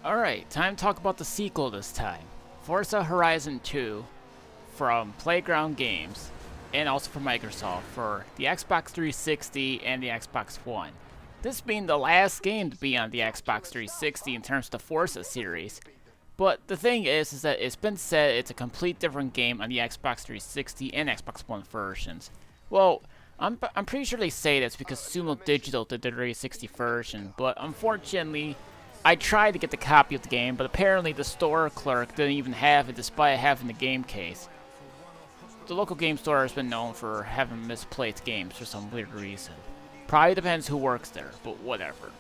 Alright, time to talk about the sequel this time. Forza Horizon 2 from Playground Games and also from Microsoft for the Xbox 360 and the Xbox One. This being the last game to be on the Xbox 360 in terms of the Forza series. But the thing is that it's been said it's a complete different game on the Xbox 360 and Xbox One versions. Well, I'm pretty sure they say that's because Sumo Digital did the 360 version, but unfortunately, I tried to get the copy of the game, but apparently the store clerk didn't even have it despite having the game case. The local game store has been known for having misplaced games for some weird reason. Probably depends who works there, but whatever.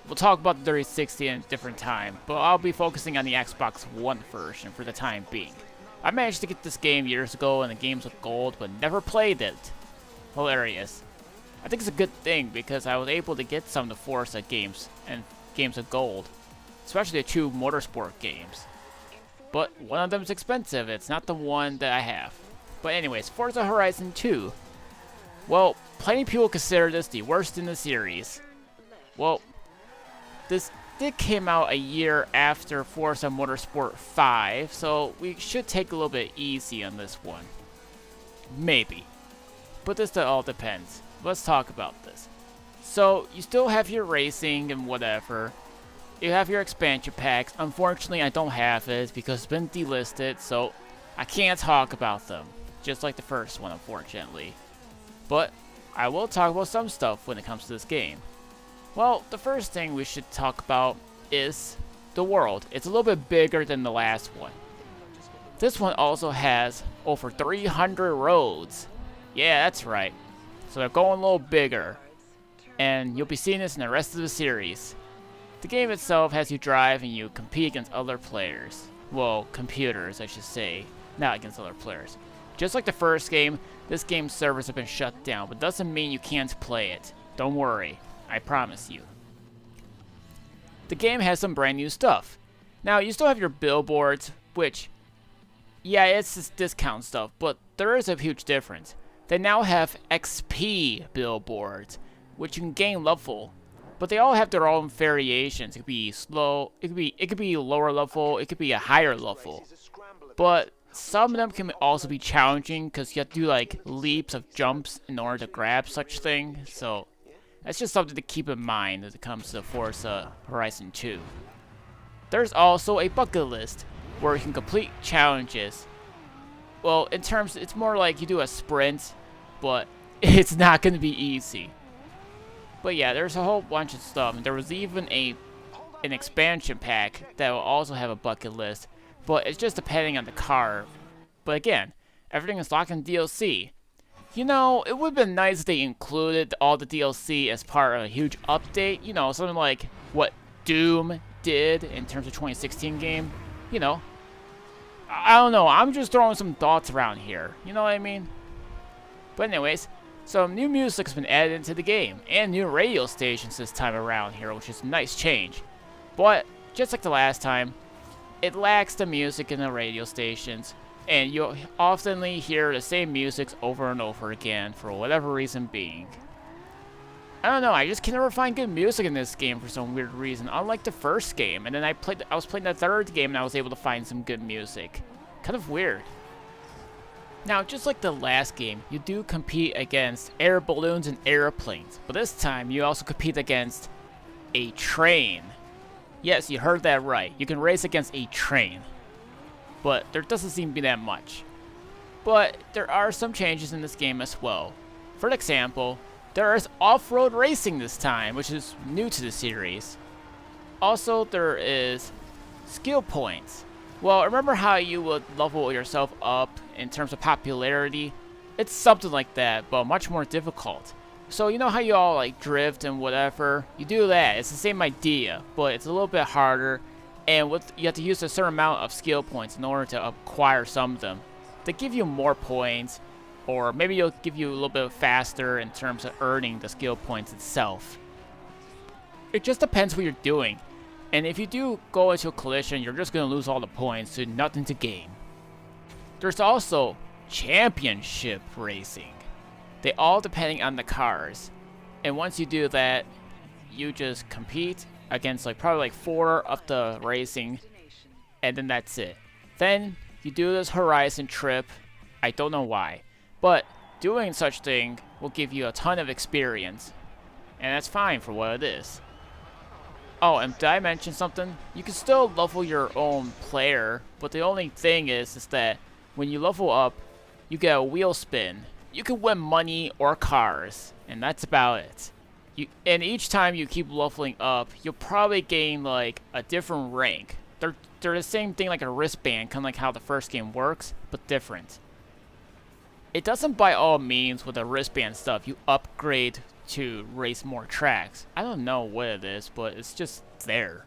We'll talk about the 360 in a different time, but I'll be focusing on the Xbox One version for the time being. I managed to get this game years ago and the games with gold, but never played it. Hilarious. I think it's a good thing because I was able to get some of the Forza games and games with gold, especially the two motorsport games. But one of them is expensive, it's not the one that I have. But anyways, Forza Horizon 2. Well, plenty of people consider this the worst in the series. Well, this did came out a year after Forza Motorsport 5, so we should take a little bit easy on this one. Maybe. But this all depends. Let's talk about this. So, you still have your racing and whatever. You have your expansion packs. Unfortunately, I don't have it because it's been delisted, so I can't talk about them. Just like the first one, unfortunately. But I will talk about some stuff when it comes to this game. Well, the first thing we should talk about is the world. It's a little bit bigger than the last one. This one also has over 300 roads. Yeah, that's right. So they're going a little bigger. And you'll be seeing this in the rest of the series. The game itself has you drive and you compete against other players. Well, computers, I should say. Not against other players. Just like the first game, this game's servers have been shut down, but doesn't mean you can't play it. Don't worry, I promise you. The game has some brand new stuff. Now, you still have your billboards, which, yeah, it's this discount stuff, but there is a huge difference. They now have XP billboards, which you can gain level, but they all have their own variations. It could be slow, it could be lower level, it could be a higher level. But some of them can also be challenging because you have to do like leaps of jumps in order to grab such thing. So that's just something to keep in mind as it comes to Forza Horizon 2. There's also a bucket list where you can complete challenges. Well, in terms, it's more like you do a sprint, but it's not going to be easy. But yeah, there's a whole bunch of stuff. And there was even an expansion pack that will also have a bucket list. But it's just depending on the car. But again, everything is locked in DLC. You know, it would have been nice if they included all the DLC as part of a huge update. You know, something like what Doom did in terms of 2016 game. You know, I don't know. I'm just throwing some thoughts around here. You know what I mean? But anyways, some new music's been added into the game. And new radio stations this time around here, which is a nice change. But, just like the last time, it lacks the music in the radio stations, and you'll often hear the same music over and over again for whatever reason being. I don't know, I just can never find good music in this game for some weird reason, unlike the first game, and then I was playing the third game and I was able to find some good music. Kind of weird. Now, just like the last game, you do compete against air balloons and airplanes, but this time you also compete against a train. Yes, you heard that right. You can race against a train. But there doesn't seem to be that much. But there are some changes in this game as well. For example, there is off-road racing this time, which is new to the series. Also, there is skill points. Well, remember how you would level yourself up in terms of popularity? It's something like that, but much more difficult. So you know how you all like drift and whatever? You do that. It's the same idea, but it's a little bit harder. And you have to use a certain amount of skill points in order to acquire some of them. They give you more points, or maybe it'll give you a little bit faster in terms of earning the skill points itself. It just depends what you're doing. And if you do go into a collision, you're just going to lose all the points, so nothing to gain. There's also championship racing. They all depending on the cars. And once you do that, you just compete against like probably like 4 of the racing, and then that's it. Then you do this Horizon trip. I don't know why, but doing such thing will give you a ton of experience, and that's fine for what it is. Oh, and did I mention something? You can still level your own player, but the only thing is that when you level up, you get a wheel spin. You can win money or cars, and that's about it. And each time you keep leveling up, you'll probably gain like a different rank. They're the same thing like a wristband, kind of like how the first game works, but different. It doesn't by all means with the wristband stuff you upgrade to race more tracks. I don't know what it is, but it's just there.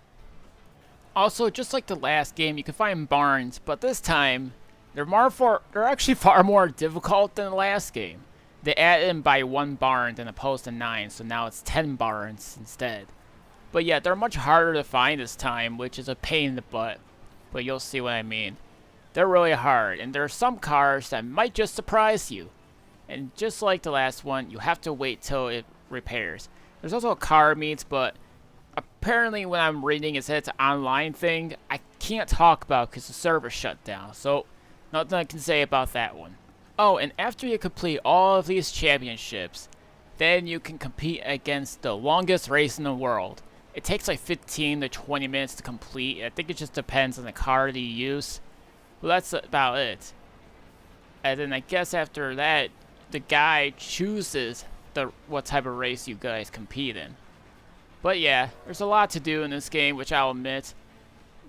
Also, just like the last game, you can find barns, but this time they're actually far more difficult than the last game. They added in by 1 barn than opposed to 9, so now it's 10 barns instead. But yeah, they're much harder to find this time, which is a pain in the butt. But you'll see what I mean. They're really hard, and there are some cars that might just surprise you. And just like the last one, you have to wait till it repairs. There's also a car meet, but apparently when I'm reading it said it's an online thing. I can't talk about because the server shut down, so nothing I can say about that one. Oh, and after you complete all of these championships, then you can compete against the longest race in the world. It takes like 15 to 20 minutes to complete. I think it just depends on the car that you use. Well, that's about it. And then I guess after that, the guy chooses what type of race you guys compete in. But yeah, there's a lot to do in this game, which I'll admit.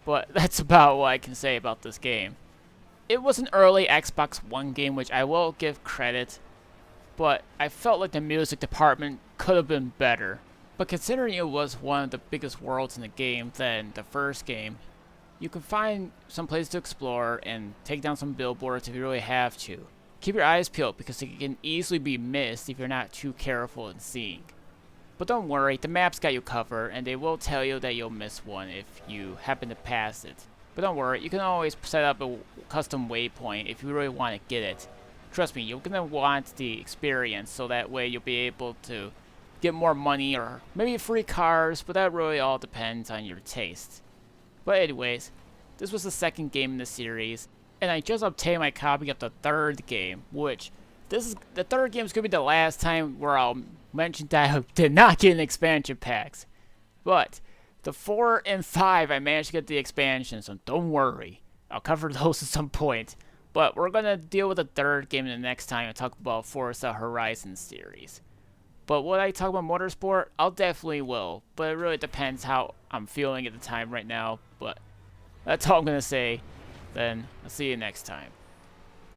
But that's about what I can say about this game. It was an early Xbox One game, which I will give credit. But I felt like the music department could have been better. But considering it was one of the biggest worlds in the game than the first game, you can find some places to explore and take down some billboards if you really have to. Keep your eyes peeled because it can easily be missed if you're not too careful in seeing. But don't worry, the map's got you covered, and they will tell you that you'll miss one if you happen to pass it. But don't worry, you can always set up a custom waypoint if you really want to get it. Trust me, you're going to want the experience, so that way you'll be able to get more money or maybe free cars, but that really all depends on your taste. But anyways, this was the second game in the series, and I just obtained my copy of the third game, which the third game is going to be the last time where I'll mention that I did not get an expansion packs. But the 4 and 5 I managed to get the expansion, so don't worry. I'll cover those at some point. But we're going to deal with the third game the next time and talk about Forza Horizon series. But would I talk about motorsport? I'll definitely will, but it really depends how I'm feeling at the time right now. But that's all I'm going to say. Then I'll see you next time.